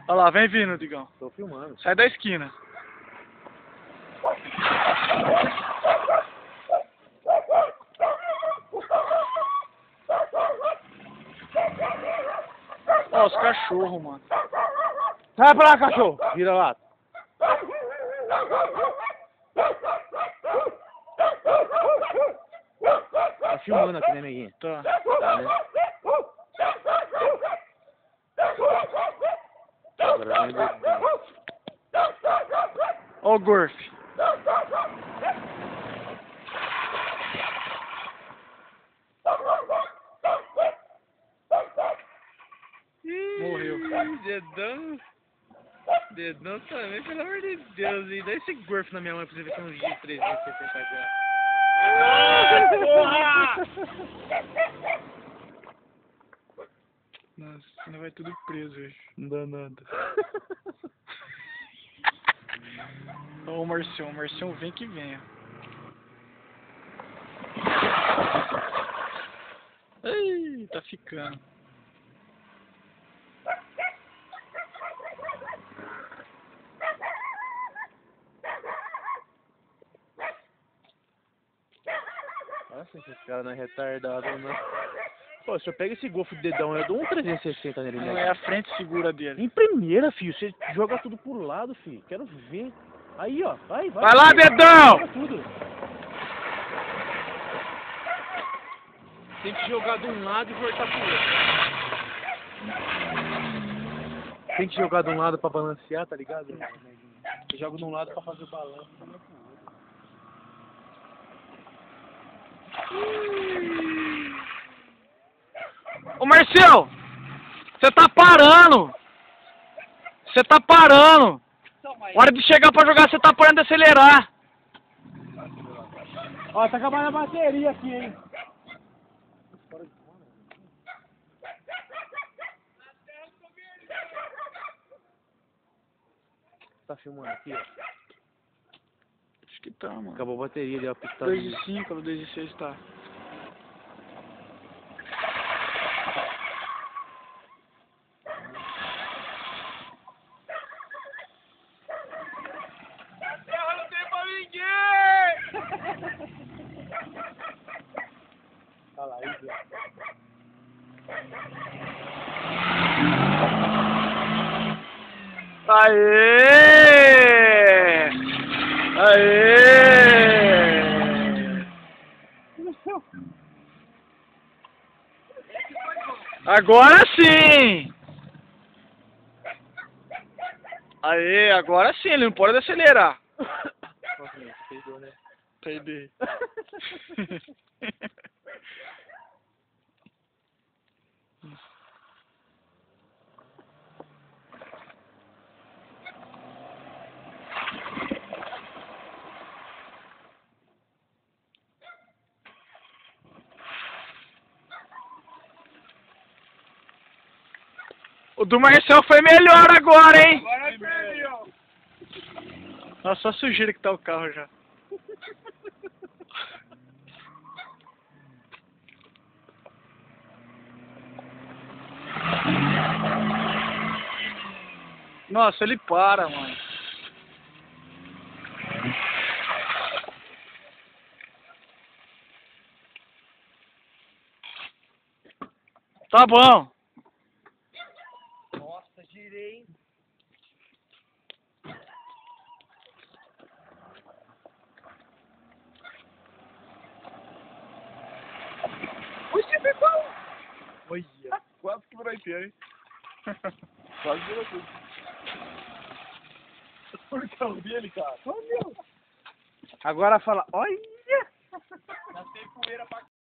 Olha lá, vem vindo, Digão. Tô filmando. Sai da esquina. Ó, os cachorros, mano. Sai pra lá, cachorro! Vira lá. Tá filmando aqui, né, neguinho? Tá. Tá, né? Agora vem o dedão. Ó o Gorf. Morreu. Dedão. Dedão também, pelo amor de Deus. E dá esse Gorf na minha mãe pra você ver que é um G360 já. Nossa, ainda vai tudo preso hoje. Não dá nada. Ó o Marcião vem que venha. Ei, tá ficando. Nossa, esse cara não é retardado, não. Pô, se eu pego esse golfe de dedão, eu dou um 360 nele, Não né? é a frente segura dele. Em primeira, filho, você joga tudo pro lado, filho. Quero ver. Aí, ó, vai. Vai lá, dedão! Joga tudo. Tem que jogar de um lado e voltar pro outro. Tem que jogar de um lado pra balancear, tá ligado? Eu jogo de um lado pra fazer o balanço. Ô Marcel! Você tá parando! Você tá parando! Hora de chegar pra jogar, você tá parando de acelerar! Ó, tá acabando a bateria aqui, hein? Tá filmando aqui, ó. Acho que tá, mano. Acabou a bateria ali, ó. 2 de 5, 2 de 6 tá. Não tem pra ninguém! Olha lá, aí, Aê! Aê! Agora sim! Aê, agora sim, ele não pode acelerar. Nossa, meu, peidou, né? Perdi. O do Marcel foi melhor agora, hein? Agora perdeu. Nossa, só sujeira que tá o carro já. Nossa, ele para, mano. Tá bom. Nossa, girei. Oxi, pessoal. Olha, quase que vai ter, hein? Quase virou tudo. O portão dele, cara. Agora fala, olha! Já tem poeira pra